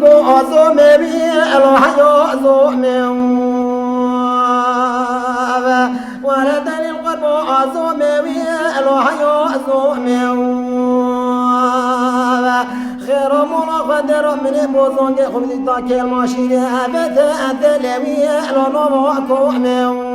أزومي الوحي أزومي ولدني القلب أزومي الوحي أزومي خير منقدر من بوزون خبز تاكل ماشي أبد أدلوي لونو وكومي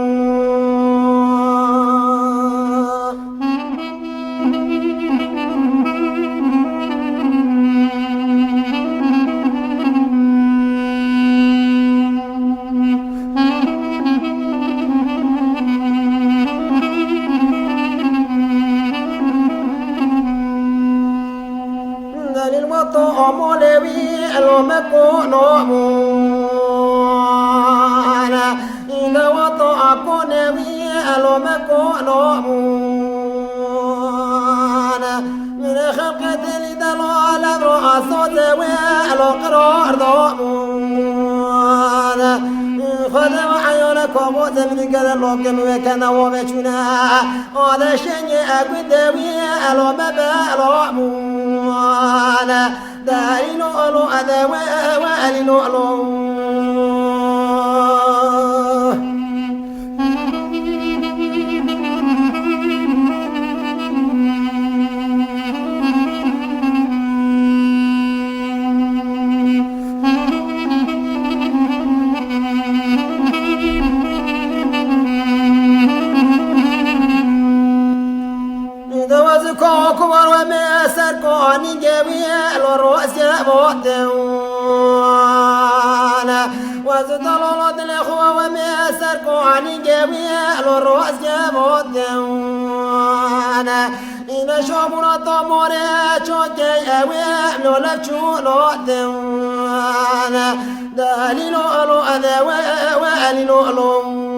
مولوي المكون مونا إذا وطأ كونوي المكون مونا من خلقة لدلال رأس ذوي القرار ضمونا خذوا عيونكم وزمن كذا لكم وكذا وبشنا هذا شيء أقدوي المبالغ داري لؤلؤ أذى وآل لؤلؤ كوكبر ومسر كوني جميل والرؤس يموتون وزدلولد الإخوة ومسر كوني جميل والرؤس يموتون إن شبنا طموري شوكي أويم لولفشون دالي لؤلؤ أذى وآل لؤلؤ